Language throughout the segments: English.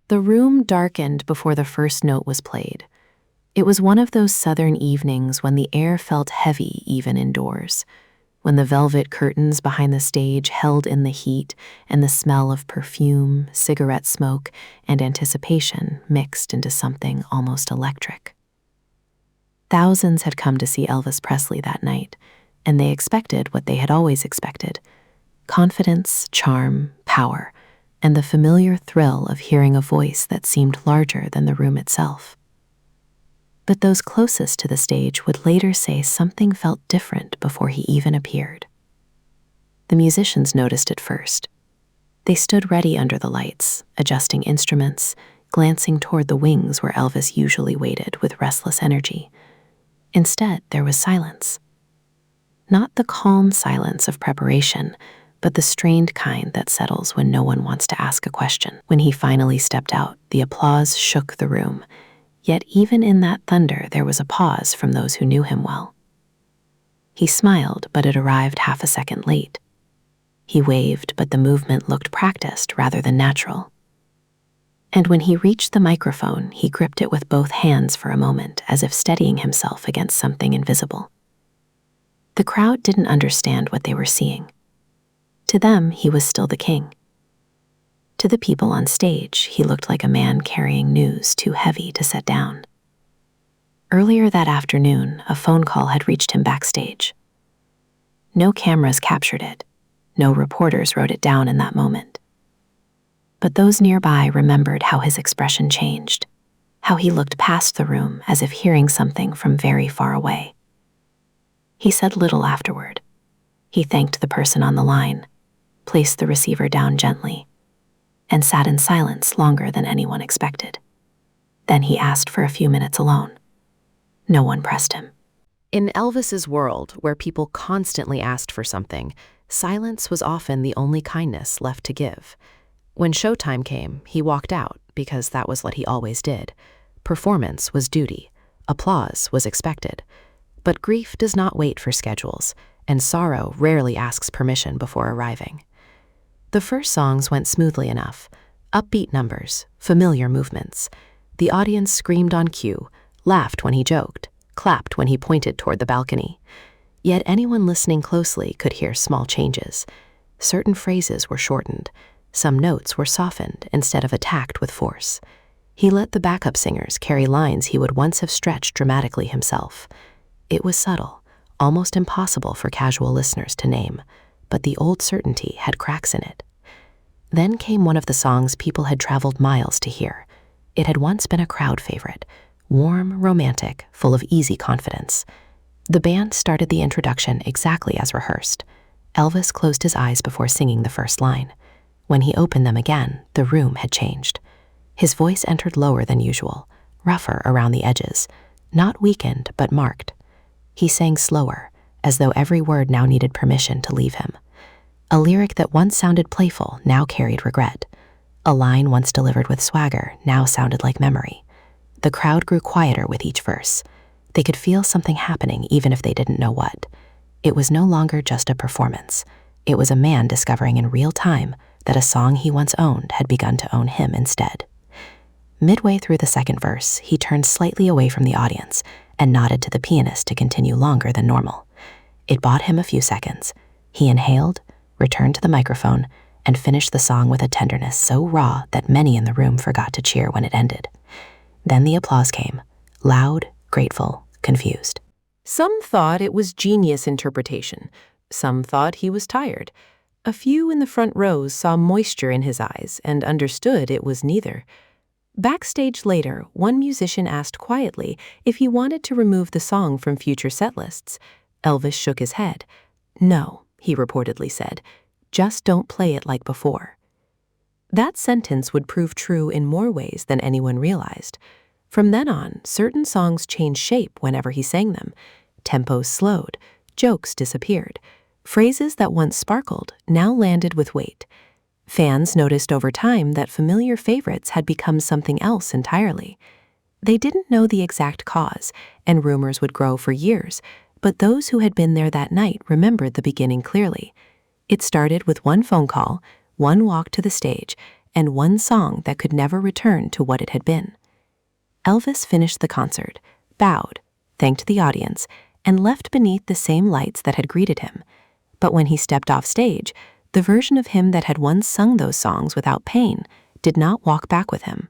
The room darkened before the first note was played. It was one of those southern evenings when the air felt heavy even indoors, when the velvet curtains behind the stage held in the heat and the smell of perfume, cigarette smoke, and anticipation mixed into something almost electric. Thousands had come to see Elvis Presley that night, and they expected what they had always expected: confidence, charm, power, and the familiar thrill of hearing a voice that seemed larger than the room itself. But those closest to the stage would later say something felt different before he even appeared. The musicians noticed it first. They stood ready under the lights, adjusting instruments, glancing toward the wings where Elvis usually waited with restless energy. Instead, there was silence. Not the calm silence of preparation, but the strained kind that settles when no one wants to ask a question. When he finally stepped out, the applause shook the room. Yet even in that thunder, there was a pause from those who knew him well. He smiled, but it arrived half a second late. He waved, but the movement looked practiced rather than natural. And when he reached the microphone, he gripped it with both hands for a moment, as if steadying himself against something invisible. The crowd didn't understand what they were seeing. To them, he was still the king. To the people on stage, he looked like a man carrying news too heavy to set down. Earlier that afternoon, a phone call had reached him backstage. No cameras captured it. No reporters wrote it down in that moment. But those nearby remembered how his expression changed, how he looked past the room as if hearing something from very far away. He said little afterward. He thanked the person on the line, placed the receiver down gently, and sat in silence longer than anyone expected. Then he asked for a few minutes alone. No one pressed him. In Elvis's world, where people constantly asked for something, silence was often the only kindness left to give. When showtime came, he walked out because that was what he always did. Performance was duty. Applause was expected. But grief does not wait for schedules, and sorrow rarely asks permission before arriving. The first songs went smoothly enough. Upbeat numbers, familiar movements. The audience screamed on cue, laughed when he joked, clapped when he pointed toward the balcony. Yet anyone listening closely could hear small changes. Certain phrases were shortened. Some notes were softened instead of attacked with force. He let the backup singers carry lines he would once have stretched dramatically himself. It was subtle, almost impossible for casual listeners to name, but the old certainty had cracks in it. Then came one of the songs people had traveled miles to hear. It had once been a crowd favorite, warm, romantic, full of easy confidence. The band started the introduction exactly as rehearsed. Elvis closed his eyes before singing the first line. When he opened them again, the room had changed. His voice entered lower than usual, rougher around the edges, not weakened but marked. He sang slower, as though every word now needed permission to leave him. A lyric that once sounded playful now carried regret. A line once delivered with swagger now sounded like memory. The crowd grew quieter with each verse. They could feel something happening even if they didn't know what. It was no longer just a performance. It was a man discovering in real time that a song he once owned had begun to own him instead. Midway through the second verse, he turned slightly away from the audience and nodded to the pianist to continue longer than normal. It bought him a few seconds. He inhaled, returned to the microphone, and finished the song with a tenderness so raw that many in the room forgot to cheer when it ended. Then the applause came, loud, grateful, confused. Some thought it was genius interpretation. Some thought he was tired. A few in the front rows saw moisture in his eyes and understood it was neither. Backstage later, one musician asked quietly if he wanted to remove the song from future set lists. Elvis shook his head. "No," he reportedly said, "just don't play it like before." That sentence would prove true in more ways than anyone realized. From then on, certain songs changed shape whenever he sang them. Tempos slowed, jokes disappeared. Phrases that once sparkled now landed with weight. Fans noticed over time that familiar favorites had become something else entirely. They didn't know the exact cause, and rumors would grow for years, but those who had been there that night remembered the beginning clearly. It started with one phone call, one walk to the stage, and one song that could never return to what it had been. Elvis finished the concert, bowed, thanked the audience, and left beneath the same lights that had greeted him. But when he stepped off stage, the version of him that had once sung those songs without pain did not walk back with him.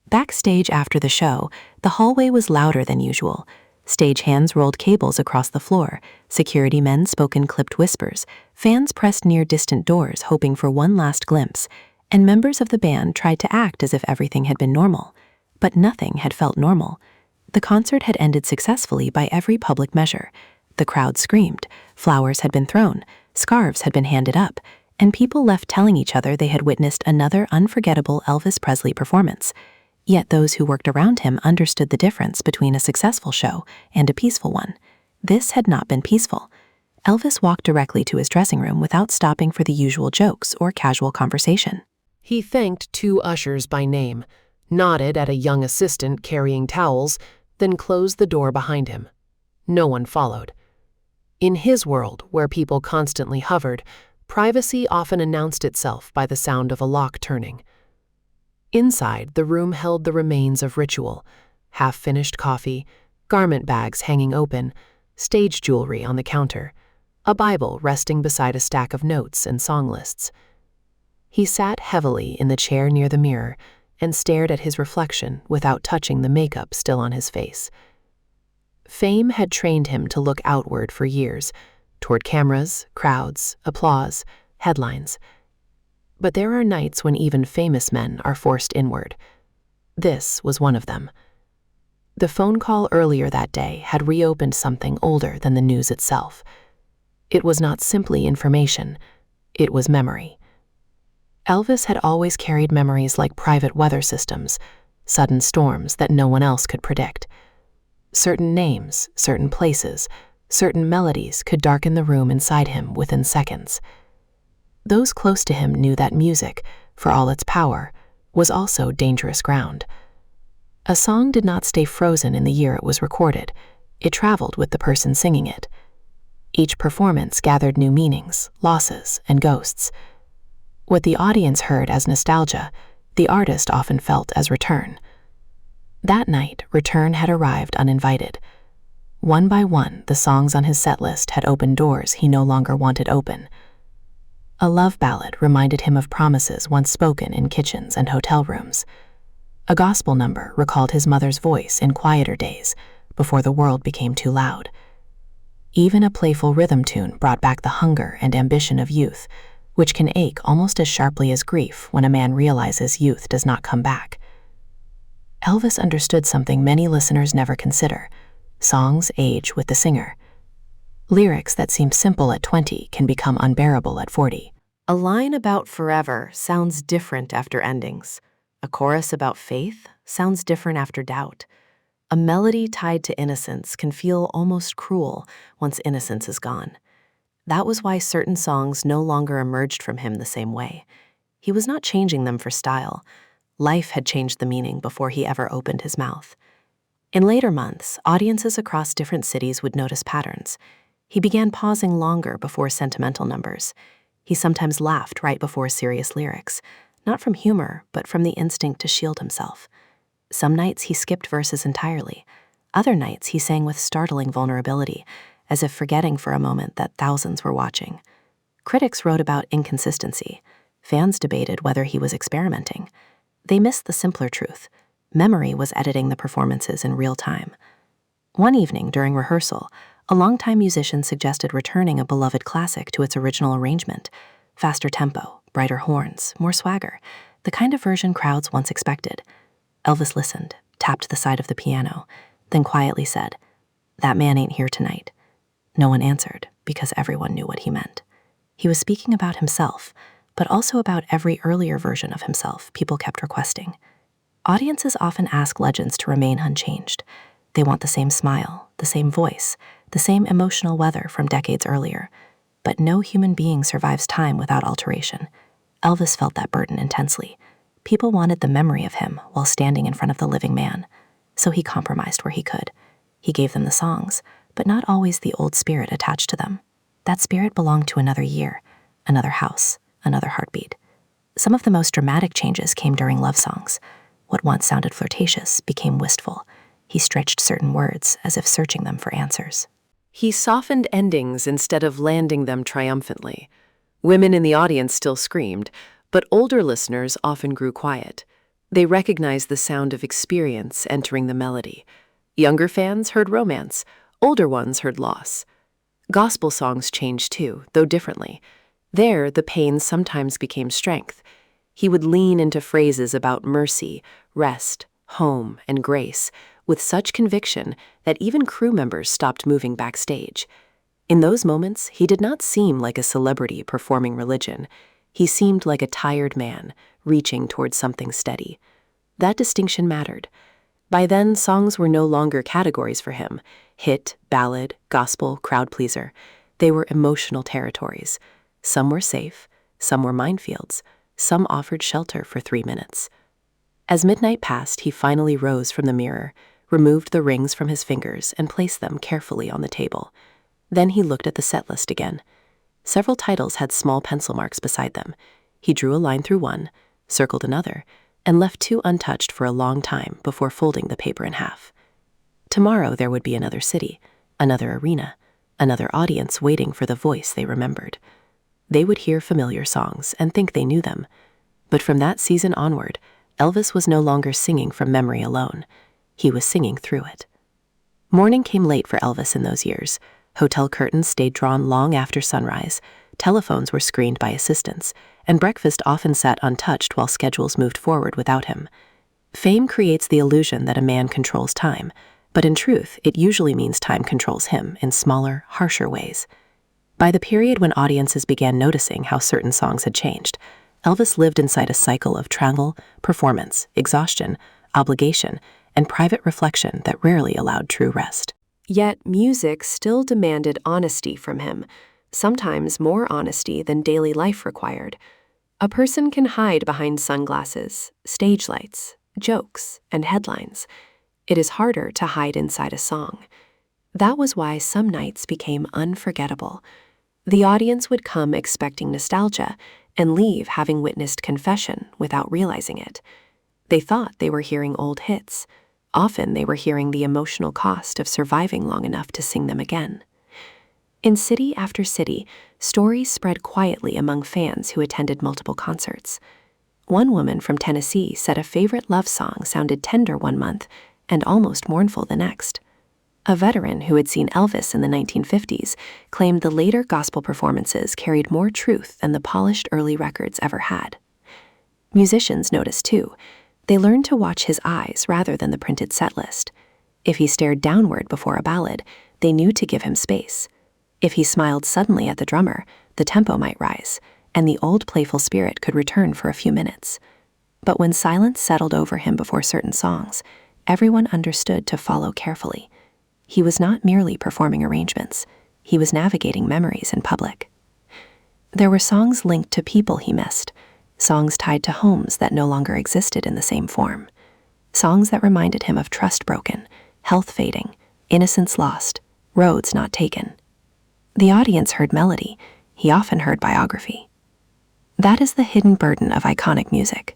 Backstage after the show, the hallway was louder than usual. Stagehands rolled cables across the floor, security men spoke in clipped whispers, fans pressed near distant doors hoping for one last glimpse, and members of the band tried to act as if everything had been normal. But nothing had felt normal. The concert had ended successfully by every public measure. The crowd screamed, flowers had been thrown, scarves had been handed up, and people left telling each other they had witnessed another unforgettable Elvis Presley performance. Yet those who worked around him understood the difference between a successful show and a peaceful one. This had not been peaceful. Elvis walked directly to his dressing room without stopping for the usual jokes or casual conversation. He thanked 2 ushers by name, nodded at a young assistant carrying towels, then closed the door behind him. No one followed. In his world, where people constantly hovered, privacy often announced itself by the sound of a lock turning. Inside, the room held the remains of ritual: half-finished coffee, garment bags hanging open, stage jewelry on the counter, a Bible resting beside a stack of notes and song lists. He sat heavily in the chair near the mirror and stared at his reflection without touching the makeup still on his face. Fame had trained him to look outward for years, toward cameras, crowds, applause, headlines. But there are nights when even famous men are forced inward. This was one of them. The phone call earlier that day had reopened something older than the news itself. It was not simply information, it was memory. Elvis had always carried memories like private weather systems, sudden storms that no one else could predict. Certain names, certain places, certain melodies could darken the room inside him within seconds. Those close to him knew that music, for all its power, was also dangerous ground. A song did not stay frozen in the year it was recorded. It traveled with the person singing it. Each performance gathered new meanings, losses, and ghosts. What the audience heard as nostalgia, the artist often felt as return. That night, return had arrived uninvited. One by one, the songs on his set list had opened doors he no longer wanted open. A love ballad reminded him of promises once spoken in kitchens and hotel rooms. A gospel number recalled his mother's voice in quieter days, before the world became too loud. Even a playful rhythm tune brought back the hunger and ambition of youth, which can ache almost as sharply as grief when a man realizes youth does not come back. Elvis understood something many listeners never consider: songs age with the singer. Lyrics that seem simple at 20 can become unbearable at 40. A line about forever sounds different after endings. A chorus about faith sounds different after doubt. A melody tied to innocence can feel almost cruel once innocence is gone. That was why certain songs no longer emerged from him the same way. He was not changing them for style. Life had changed the meaning before he ever opened his mouth. In later months, audiences across different cities would notice patterns. He began pausing longer before sentimental numbers. He sometimes laughed right before serious lyrics, not from humor, but from the instinct to shield himself. Some nights he skipped verses entirely. Other nights he sang with startling vulnerability, as if forgetting for a moment that thousands were watching. Critics wrote about inconsistency. Fans debated whether he was experimenting. They missed the simpler truth. Memory was editing the performances in real time. One evening during rehearsal, a longtime musician suggested returning a beloved classic to its original arrangement: faster tempo, brighter horns, more swagger, the kind of version crowds once expected. Elvis listened, tapped the side of the piano, then quietly said, "That man ain't here tonight." No one answered, because everyone knew what he meant. He was speaking about himself, but also about every earlier version of himself people kept requesting. Audiences often ask legends to remain unchanged. They want the same smile, the same voice, the same emotional weather from decades earlier. But no human being survives time without alteration. Elvis felt that burden intensely. People wanted the memory of him while standing in front of the living man. So he compromised where he could. He gave them the songs, but not always the old spirit attached to them. That spirit belonged to another year, another house, another heartbeat. Some of the most dramatic changes came during love songs. What once sounded flirtatious became wistful. He stretched certain words as if searching them for answers. He softened endings instead of landing them triumphantly. Women in the audience still screamed, but older listeners often grew quiet. They recognized the sound of experience entering the melody. Younger fans heard romance. Older ones heard loss. Gospel songs changed too, though differently. There, the pain sometimes became strength. He would lean into phrases about mercy, rest, home, and grace, with such conviction that even crew members stopped moving backstage. In those moments, he did not seem like a celebrity performing religion. He seemed like a tired man, reaching towards something steady. That distinction mattered. By then, songs were no longer categories for him: hit, ballad, gospel, crowd pleaser. They were emotional territories. Some were safe, some were minefields, some offered shelter for 3 minutes. As midnight passed, he finally rose from the mirror, removed the rings from his fingers, and placed them carefully on the table. Then he looked at the set list again. Several titles had small pencil marks beside them. He drew a line through one, circled another, and left 2 untouched for a long time before folding the paper in half. Tomorrow there would be another city, another arena, another audience waiting for the voice they remembered. They would hear familiar songs and think they knew them. But from that season onward, Elvis was no longer singing from memory alone. He was singing through it. Morning came late for Elvis in those years. Hotel curtains stayed drawn long after sunrise, telephones were screened by assistants, and breakfast often sat untouched while schedules moved forward without him. Fame creates the illusion that a man controls time, but in truth, it usually means time controls him in smaller, harsher ways. By the period when audiences began noticing how certain songs had changed, Elvis lived inside a cycle of travel, performance, exhaustion, obligation, and private reflection that rarely allowed true rest. Yet music still demanded honesty from him, sometimes more honesty than daily life required. A person can hide behind sunglasses, stage lights, jokes, and headlines. It is harder to hide inside a song. That was why some nights became unforgettable. The audience would come expecting nostalgia and leave having witnessed confession without realizing it. They thought they were hearing old hits. Often they were hearing the emotional cost of surviving long enough to sing them again. In city after city, stories spread quietly among fans who attended multiple concerts. One woman from Tennessee said a favorite love song sounded tender one month and almost mournful the next. A veteran who had seen Elvis in the 1950s claimed the later gospel performances carried more truth than the polished early records ever had. Musicians noticed too. They learned to watch his eyes rather than the printed set list. If he stared downward before a ballad, they knew to give him space. If he smiled suddenly at the drummer, the tempo might rise, and the old playful spirit could return for a few minutes. But when silence settled over him before certain songs, everyone understood to follow carefully. He was not merely performing arrangements. He was navigating memories in public. There were songs linked to people he missed, songs tied to homes that no longer existed in the same form, songs that reminded him of trust broken, health fading, innocence lost, roads not taken. The audience heard melody. He often heard biography. That is the hidden burden of iconic music.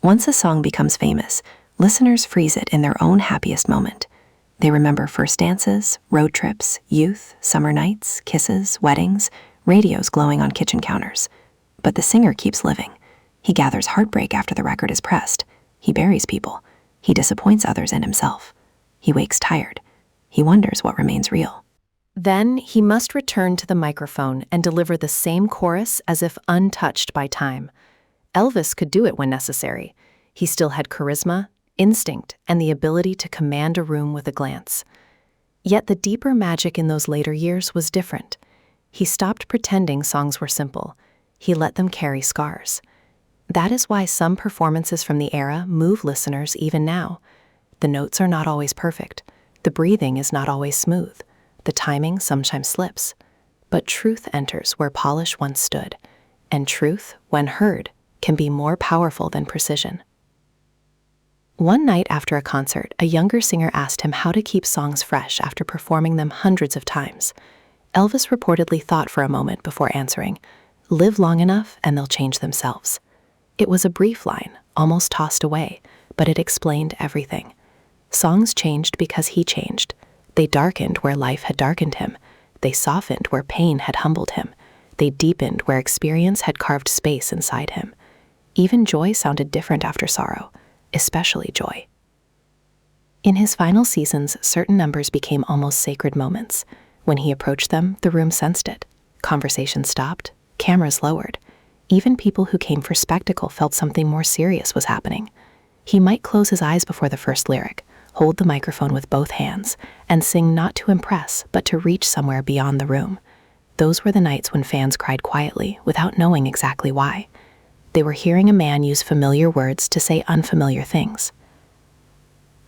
Once a song becomes famous, listeners freeze it in their own happiest moment. They remember first dances, road trips, youth, summer nights, kisses, weddings, radios glowing on kitchen counters. But the singer keeps living. He gathers heartbreak after the record is pressed. He buries people. He disappoints others and himself. He wakes tired. He wonders what remains real. Then he must return to the microphone and deliver the same chorus as if untouched by time. Elvis could do it when necessary. He still had charisma, instinct, and the ability to command a room with a glance. Yet the deeper magic in those later years was different. He stopped pretending songs were simple. He let them carry scars. That is why some performances from the era move listeners even now. The notes are not always perfect. The breathing is not always smooth. The timing sometimes slips. But truth enters where polish once stood. And truth, when heard, can be more powerful than precision. One night after a concert, a younger singer asked him how to keep songs fresh after performing them hundreds of times. Elvis reportedly thought for a moment before answering, "Live long enough and they'll change themselves." It was a brief line, almost tossed away, but it explained everything. Songs changed because he changed. They darkened where life had darkened him. They softened where pain had humbled him. They deepened where experience had carved space inside him. Even joy sounded different after sorrow, especially joy. In his final seasons, certain numbers became almost sacred moments. When he approached them, the room sensed it. Conversation stopped, cameras lowered. Even people who came for spectacle felt something more serious was happening. He might close his eyes before the first lyric, hold the microphone with both hands, and sing not to impress, but to reach somewhere beyond the room. Those were the nights when fans cried quietly, without knowing exactly why. They were hearing a man use familiar words to say unfamiliar things.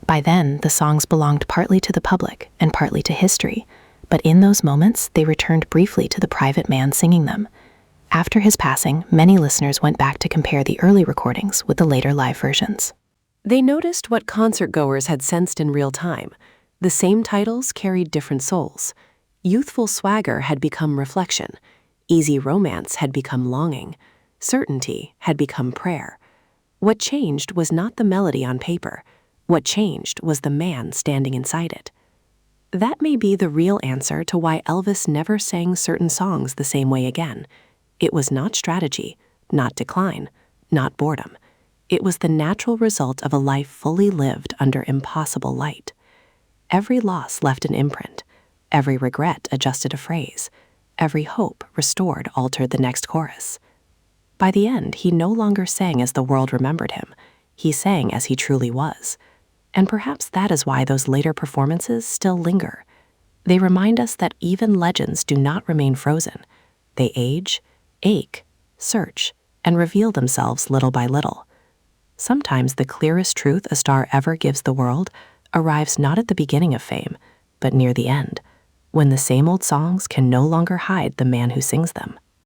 By then, the songs belonged partly to the public and partly to history, but in those moments, they returned briefly to the private man singing them. After his passing, many listeners went back to compare the early recordings with the later live versions. They noticed what concertgoers had sensed in real time. The same titles carried different souls. Youthful swagger had become reflection. Easy romance had become longing. Certainty had become prayer. What changed was not the melody on paper. What changed was the man standing inside it. That may be the real answer to why Elvis never sang certain songs the same way again. It was not strategy, not decline, not boredom. It was the natural result of a life fully lived under impossible light. Every loss left an imprint. Every regret adjusted a phrase. Every hope restored altered the next chorus. By the end, he no longer sang as the world remembered him. He sang as he truly was. And perhaps that is why those later performances still linger. They remind us that even legends do not remain frozen. They age, ache, search, and reveal themselves little by little. Sometimes the clearest truth a star ever gives the world arrives not at the beginning of fame, but near the end, when the same old songs can no longer hide the man who sings them.